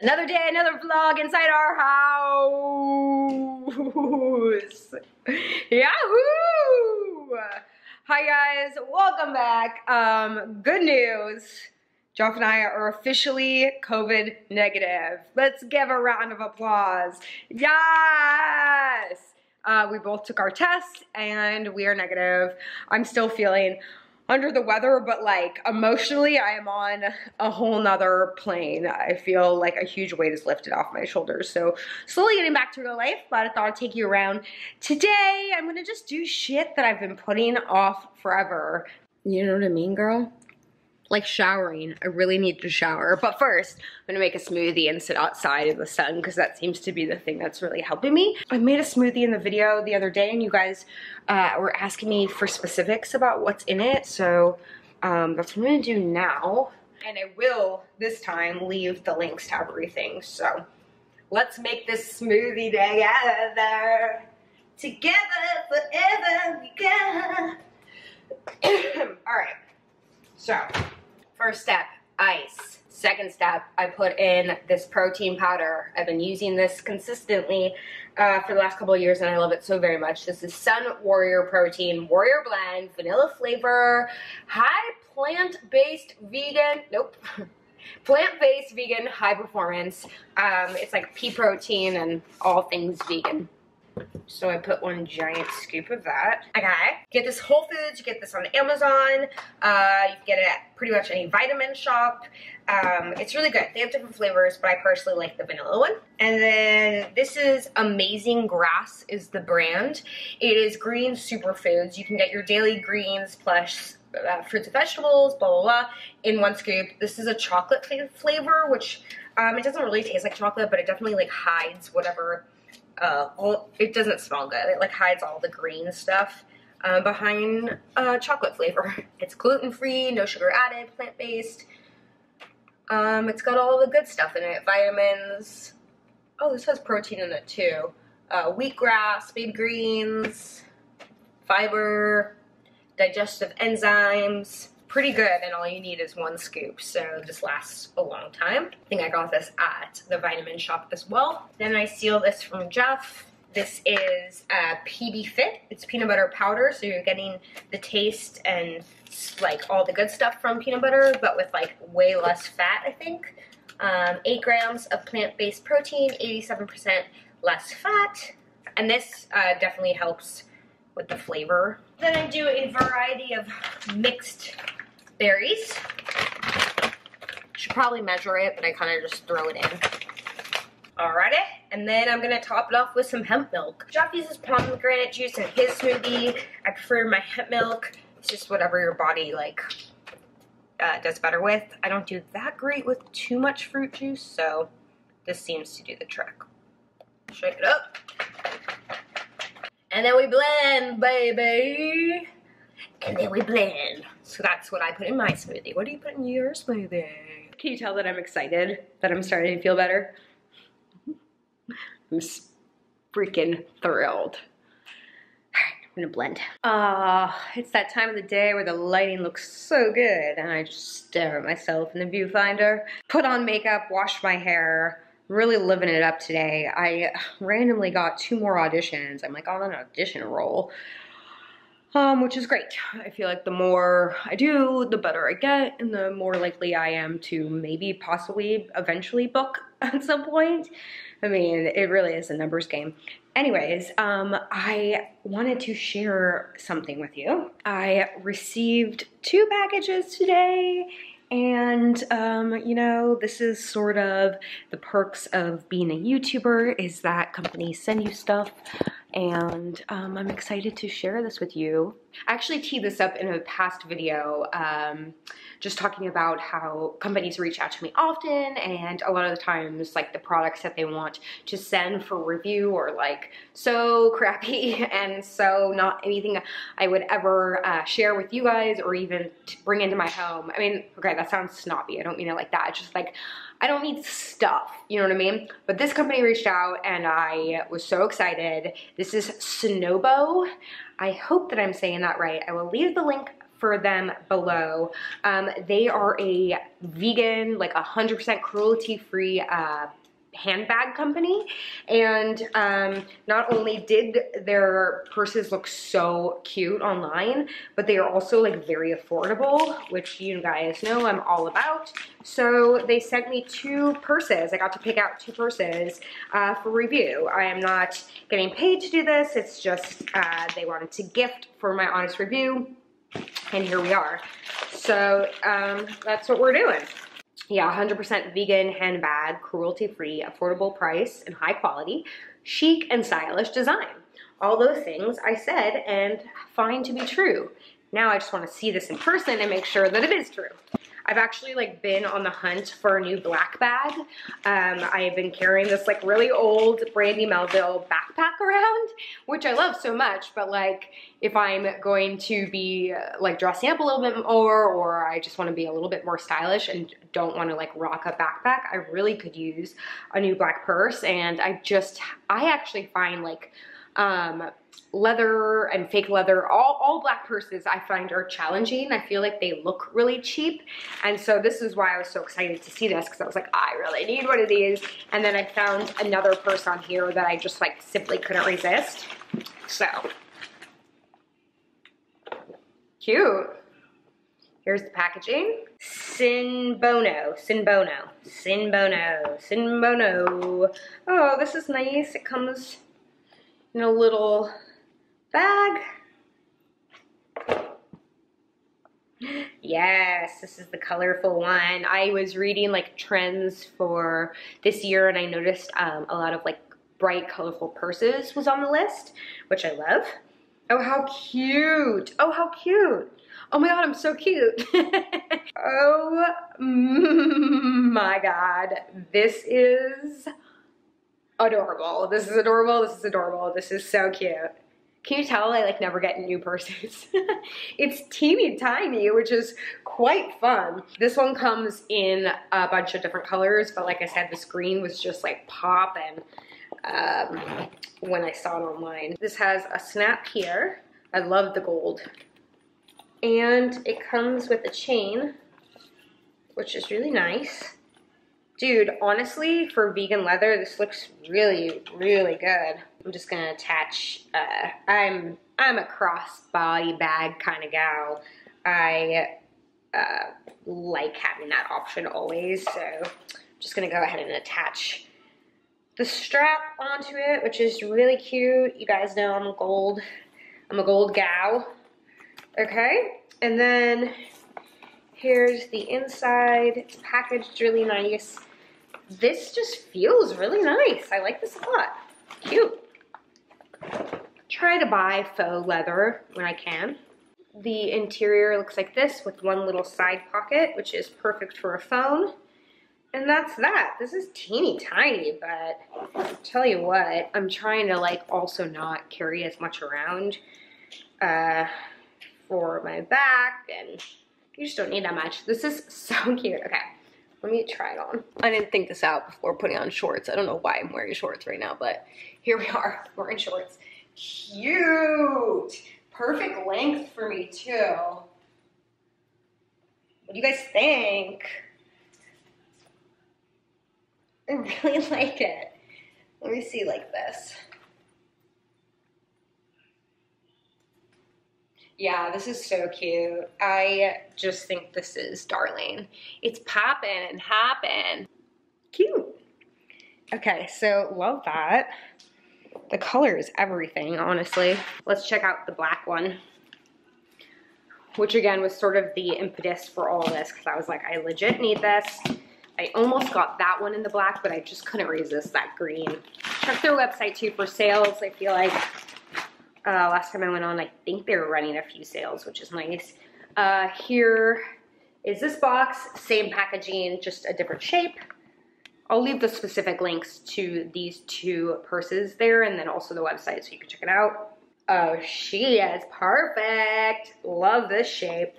Another day, another vlog inside our house. Yahoo! Hi guys, welcome back. Good news. Jeff and I are officially COVID negative. Let's give a round of applause. Yes! We both took our tests and we are negative. I'm still feeling under the weather, but like emotionally I am on a whole nother plane. I feel like a huge weight is lifted off my shoulders. So slowly getting back to real life, but I thought I'd take you around. Today I'm gonna just do shit that I've been putting off forever. You know what I mean, girl? Like showering. I really need to shower. But first, I'm gonna make a smoothie and sit outside in the sun because that seems to be the thing that's really helping me. I made a smoothie in the video the other day and you guys were asking me for specifics about what's in it. So that's what I'm gonna do now. And I will, this time, leave the links to everything. So let's make this smoothie together. Together forever we go. All right. So, first step, ice. Second step, I put in this protein powder. I've been using this consistently for the last couple of years and I love it so very much. This is Sun Warrior Protein, Warrior Blend, vanilla flavor, high plant-based vegan, plant-based vegan high performance. It's like pea protein and all things vegan. So I put one giant scoop of that. Okay, get this Whole Foods, you get this on Amazon. You can get it at pretty much any vitamin shop. It's really good. They have different flavors, but I personally like the vanilla one. And then this is Amazing Grass is the brand. It is green superfoods. You can get your daily greens plus fruits and vegetables, blah, blah, blah, in one scoop. This is a chocolate flavor, which it doesn't really taste like chocolate, but it definitely like hides whatever. It doesn't smell good. It like hides all the green stuff behind chocolate flavor. It's gluten-free, no sugar added, plant-based. It's got all the good stuff in it. Vitamins. Oh, this has protein in it too. Wheatgrass, baby greens, fiber, digestive enzymes. Pretty good, and all you need is one scoop, so this lasts a long time. I think I got this at the vitamin shop as well. Then I steal this from Jeff. This is PB Fit. It's peanut butter powder, so you're getting the taste and like all the good stuff from peanut butter, but with like way less fat, I think. 8 grams of plant-based protein, 87% less fat, and this definitely helps with the flavor. Then I do a variety of mixed berries. Should probably measure it, but I kind of just throw it in. Alrighty, and then I'm gonna top it off with some hemp milk. Jeff uses pomegranate juice in his smoothie. I prefer my hemp milk. It's just whatever your body like does better with. I don't do that great with too much fruit juice, so this seems to do the trick. Shake it up. And then we blend, baby. And then we blend. So that's what I put in my smoothie. What do you put in your smoothie? Can you tell that I'm excited? That I'm starting to feel better? I'm freaking thrilled. Alright, I'm gonna blend. It's that time of the day where the lighting looks so good and I just stare at myself in the viewfinder. Put on makeup, wash my hair. Really living it up today. I randomly got 2 more auditions. I'm like on an audition roll, which is great. I feel like the more I do, the better I get, and the more likely I am to maybe possibly eventually book at some point. I mean, it really is a numbers game. Anyways, I wanted to share something with you. I received 2 packages today. And, you know, this is sort of the perks of being a YouTuber is that companies send you stuff and I'm excited to share this with you. I actually teed this up in a past video, just talking about how companies reach out to me often and a lot of the times like the products that they want to send for review are like so crappy and so not anything I would ever share with you guys or even to bring into my home. I mean, okay, that sounds snobby. I don't mean it like that. It's just like, I don't need stuff, you know what I mean? But this company reached out and I was so excited. This is Sonobo. I hope that I'm saying that right. I will leave the link for them below. They are a vegan, like 100% cruelty-free handbag company, and not only did their purses look so cute online, but they are also like very affordable, which you guys know I'm all about. So they sent me 2 purses. I got to pick out 2 purses for review. I am not getting paid to do this. It's just they wanted to gift for my honest review, and here we are. So that's what we're doing. Yeah, 100% vegan handbag, cruelty-free, affordable price, and high quality, chic and stylish design. All those things I said and find to be true. Now I just want to see this in person and make sure that it is true. I've actually like been on the hunt for a new black bag. I've been carrying this like really old Brandy Melville backpack around, which I love so much, but like if I'm going to be like dressing up a little bit more, or I just want to be a little bit more stylish and don't want to like rock a backpack, I really could use a new black purse. And I actually find like leather and fake leather, all black purses I find are challenging. I feel like they look really cheap. And so this is why I was so excited to see this, because I was like, I really need one of these. And then I found another purse on here that I just like simply couldn't resist. So cute. Here's the packaging. Sinbono. Oh, this is nice. It comes in a little bag. Yes, this is the colorful one. I was reading like trends for this year, and I noticed a lot of like bright colorful purses was on the list, which I love. Oh, how cute. Oh, how cute. Oh my God, I'm so cute. Oh my God, this is adorable. This is adorable. This is adorable. This is so cute. Can you tell I like never get new purses? It's teeny tiny, which is quite fun. This one comes in a bunch of different colors, but like I said, this green was just like popping when I saw it online. This has a snap here. I love the gold. And it comes with a chain, which is really nice. Dude, honestly, for vegan leather, this looks really, really good. I'm just gonna attach, I'm a crossbody bag kind of gal. I like having that option always, so I'm just gonna go ahead and attach the strap onto it, which is really cute. You guys know I'm a gold gal. Okay, and then here's the inside. It's packaged really nice. This just feels really nice. I like this a lot. Cute. Try to buy faux leather when I can. The interior looks like this with one little side pocket, which is perfect for a phone. And that's that. This is teeny tiny, but I'll tell you what, I'm trying to like also not carry as much around for my back, and you just don't need that much. This is so cute. Okay, let me try it on. I didn't think this out before putting on shorts. I don't know why I'm wearing shorts right now, but here we are, wearing shorts. Cute. Perfect length for me too. What do you guys think? I really like it. Let me see like this. Yeah, this is so cute. I just think this is darling. It's poppin' and hoppin'. Cute. Okay, so love that. The color is everything, honestly. Let's check out the black one, which again was sort of the impetus for all this, because I was like, I legit need this. I almost got that one in the black, but I just couldn't resist that green. Check their website too for sales. I feel like last time I went on, I think they were running a few sales, which is nice. Here is this box, same packaging, just a different shape. I'll leave the specific links to these 2 purses there, and then also the website so you can check it out. Oh, she is perfect. Love this shape.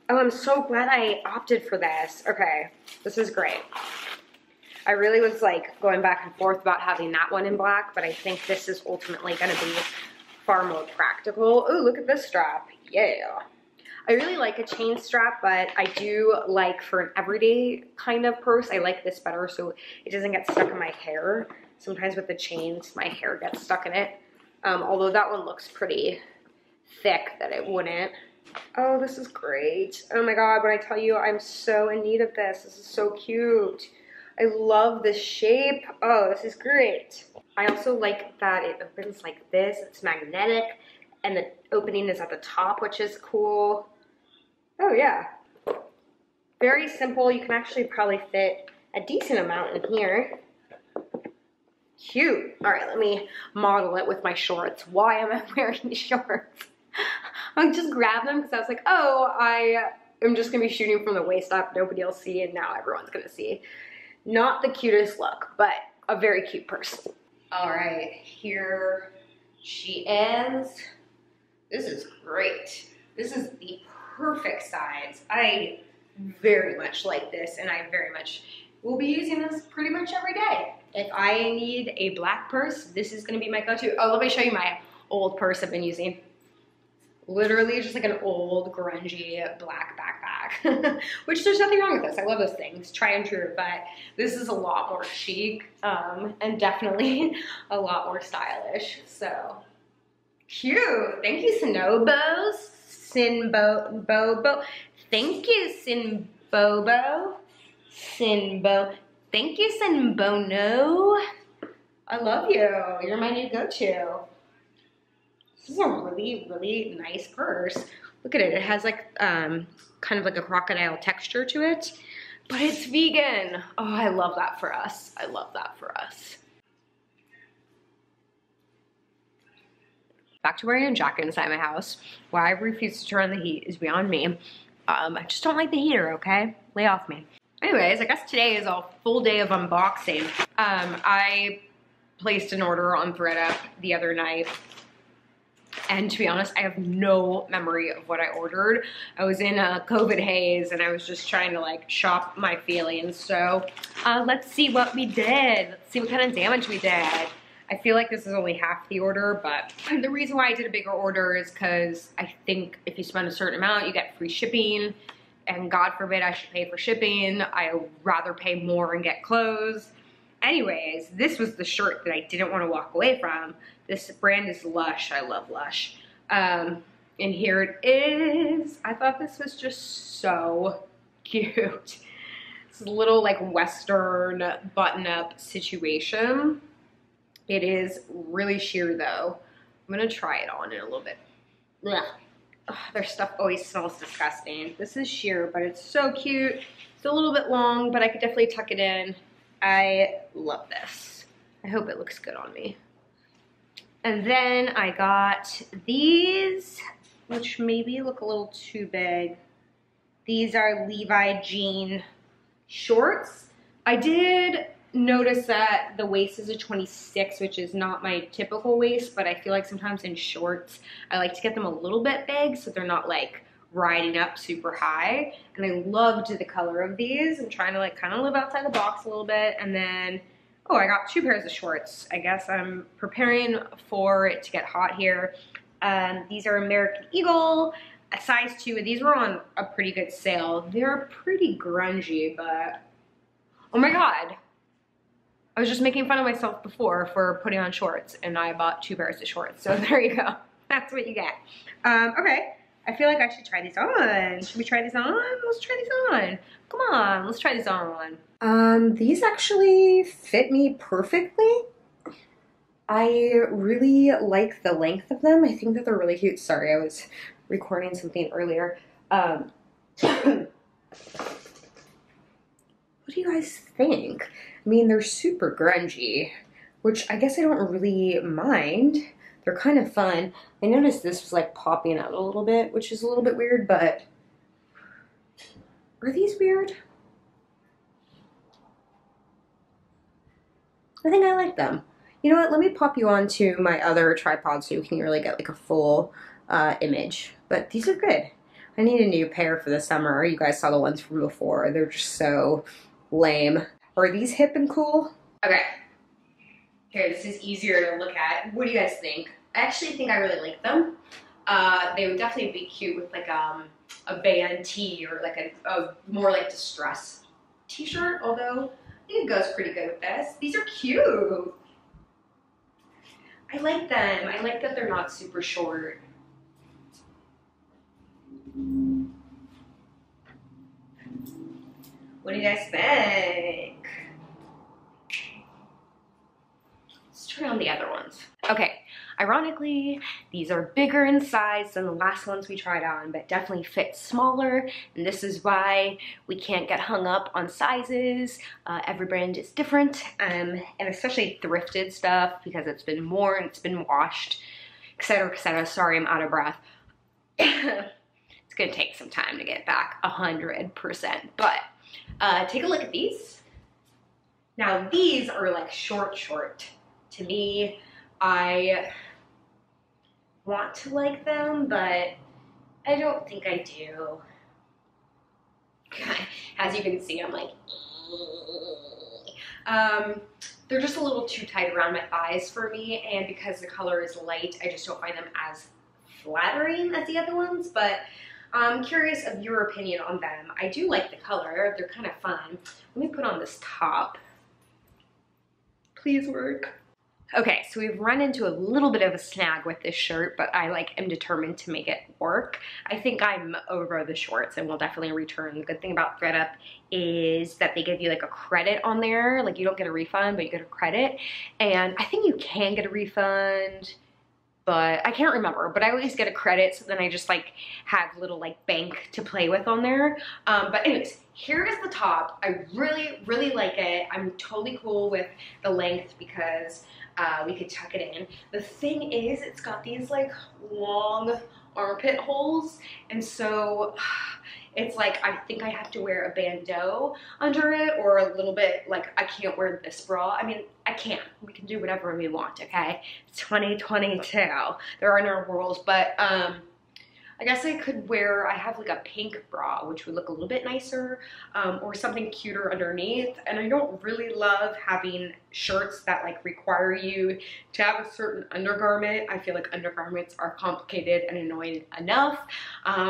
Oh, I'm so glad I opted for this. Okay, this is great. I really was like going back and forth about having that one in black, but I think this is ultimately gonna be far more practical. Oh, look at this strap. Yeah. I really like a chain strap, but I do like for an everyday kind of purse, I like this better so it doesn't get stuck in my hair. Sometimes with the chains, my hair gets stuck in it. Although that one looks pretty thick that it wouldn't. Oh, this is great. Oh my God, when I tell you I'm so in need of this. This is so cute. I love this shape. Oh, this is great. I also like that it opens like this. It's magnetic and the opening is at the top, which is cool. Oh yeah. Very simple. You can actually probably fit a decent amount in here. Cute. All right, let me model it with my shorts. Why am I wearing shorts? I just grabbed them because I was like, oh, I am just gonna be shooting from the waist up. Nobody will see, and now everyone's gonna see. Not the cutest look, but a very cute purse. All right, here she is. This is great. This is the perfect size. I very much like this, and I very much will be using this pretty much every day. If I need a black purse, this is gonna be my go-to. Oh, let me show you my old purse I've been using. Literally just like an old grungy black backpack, which there's nothing wrong with this. I love those things, try and true, but this is a lot more chic and definitely a lot more stylish. So cute. Thank you, Sinbobo. Sinbobo. Thank you, Sinbobo. Sinbo. Thank you, Sinbono. I love you. You're my new go-to. This is a really, really nice purse. Look at it. It has like kind of like a crocodile texture to it, but it's vegan. Oh, I love that for us. I love that for us. Back to wearing a jacket inside my house. Why I refuse to turn on the heat is beyond me. I just don't like the heater, okay? Lay off me. Anyways, I guess today is a full day of unboxing. I placed an order on ThredUp the other night. And to be honest, I have no memory of what I ordered. I was in a COVID haze and I was just trying to like shop my feelings. So let's see what we did. Let's see what kind of damage we did. I feel like this is only half the order, but the reason why I did a bigger order is because I think if you spend a certain amount, you get free shipping. And God forbid I should pay for shipping. I would rather pay more and get clothes. Anyways, this was the shirt that I didn't want to walk away from. This brand is Lush. I love Lush. And here it is. I thought this was just so cute. It's a little like Western button-up situation. It is really sheer though. I'm gonna try it on in a little bit. Ugh. Ugh, their stuff always smells disgusting. This is sheer, but it's so cute. It's a little bit long, but I could definitely tuck it in. I love this. I hope it looks good on me. And then I got these, which maybe look a little too big. These are Levi jean shorts. I did notice that the waist is a 26, which is not my typical waist, but I feel like sometimes in shorts, I like to get them a little bit big so they're not like riding up super high. And I loved the color of these. I'm trying to like kind of live outside the box a little bit. And then, oh, I got 2 pairs of shorts. I guess I'm preparing for it to get hot here. These are American Eagle, a size 2. These were on a pretty good sale. They're pretty grungy, but oh my God. I was just making fun of myself before for putting on shorts, and I bought 2 pairs of shorts. So there you go. That's what you get. Okay. I feel like I should try these on. Should we try these on? Let's try these on. Come on, let's try these on. These actually fit me perfectly. I really like the length of them. I think that they're really cute. Sorry, I was recording something earlier. What do you guys think? I mean, they're super grungy, which I guess I don't really mind. They're kind of fun. I noticed this was like popping out a little bit, which is a little bit weird, but are these weird? I think I like them. You know what? Let me pop you onto my other tripod so you can really get like a full image. But these are good. I need a new pair for the summer. You guys saw the ones from before. They're just so lame. Are these hip and cool? Okay. Here, this is easier to look at. What do you guys think? I actually think I really like them. They would definitely be cute with like a band tee or like a more like distress t-shirt, although I think it goes pretty good with this. These are cute. I like them. I like that they're not super short. What do you guys think? Let's try on the other ones. Okay, ironically, these are bigger in size than the last ones we tried on, but definitely fit smaller, and this is why we can't get hung up on sizes. Every brand is different, and especially thrifted stuff, because it's been worn, it's been washed, etc., etc. Sorry, I'm out of breath. It's gonna take some time to get back 100%, but take a look at these. Now these are like short to me. I want to like them, but I don't think I do. As you can see, I'm like, they're just a little too tight around my thighs for me, and because the color is light, I just don't find them as flattering as the other ones, but I'm curious of your opinion on them. I do like the color, they're kind of fun. Let me put on this top. Please work. Okay, so we've run into a little bit of a snag with this shirt, but I am determined to make it work. I think I'm over the shorts and will definitely return. The good thing about ThredUp is that they give you like a credit on there. Like you don't get a refund, but you get a credit. And I think you can get a refund, but I can't remember, but I always get a credit, so then I just like have little like bank to play with on there. But anyways, here is the top. I really like it. I'm totally cool with the length because we could tuck it in. The thing is, it's got these like long armpit holes, and so it's like I think I have to wear a bandeau under it, or a little bit like I can't wear this bra. I mean, I can. We can do whatever we want, okay? It's 2022. There are no rules, but I guess I could wear, I have like a pink bra, which would look a little bit nicer, or something cuter underneath. And I don't really love having shirts that like require you to have a certain undergarment. I feel like undergarments are complicated and annoying enough.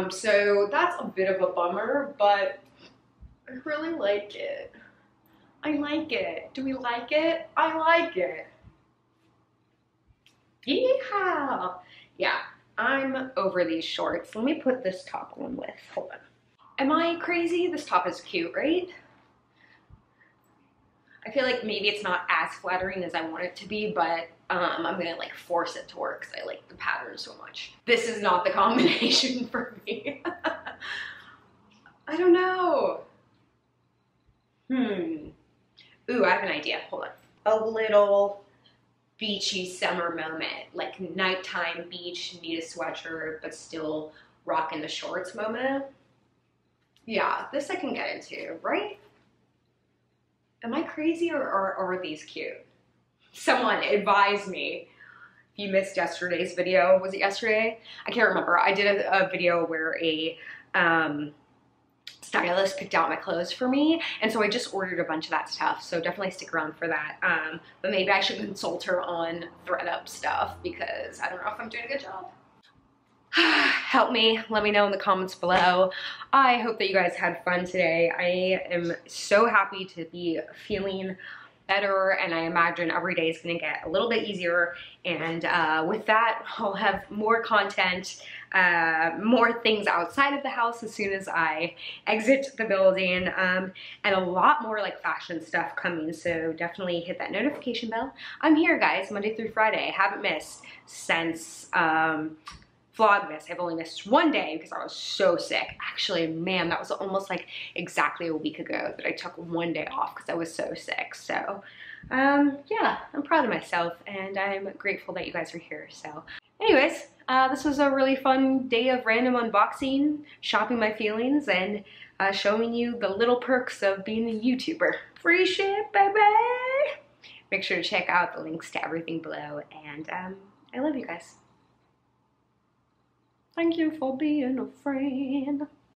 So that's a bit of a bummer, but I really like it. I like it. Do we like it? I like it. Yeehaw! Yeah. I'm over these shorts. Let me put this top on with, hold on. Am I crazy? This top is cute, right? I feel like maybe it's not as flattering as I want it to be, but I'm gonna like force it to work because I like the pattern so much. This is not the combination for me. I don't know. Ooh, I have an idea, hold on. A little beachy summer moment, like nighttime beach, need a sweatshirt, but still rocking the shorts moment. Yeah, this I can get into, right? Am I crazy or are these cute? Someone advise me. If you missed yesterday's video, was it yesterday? I can't remember. I did a video where a stylist picked out my clothes for me, and so I just ordered a bunch of that stuff, so definitely stick around for that. But maybe I should consult her on ThredUp stuff because I don't know if I'm doing a good job. Help me, let me know in the comments below. I hope that you guys had fun today. I am so happy to be feeling better, and I imagine every day is gonna get a little bit easier, and with that I'll have more content, more things outside of the house as soon as I exit the building, and a lot more like fashion stuff coming, so definitely hit that notification bell. I'm here, guys, Monday through Friday. I haven't missed since Vlogmas. I've only missed one day because I was so sick. Actually, man, that was almost like exactly a week ago that I took one day off because I was so sick. So yeah, I'm proud of myself and I'm grateful that you guys are here. So anyways, this was a really fun day of random unboxing, shopping my feelings, and showing you the little perks of being a YouTuber. Free shit, baby! Make sure to check out the links to everything below, and I love you guys. Thank you for being a friend.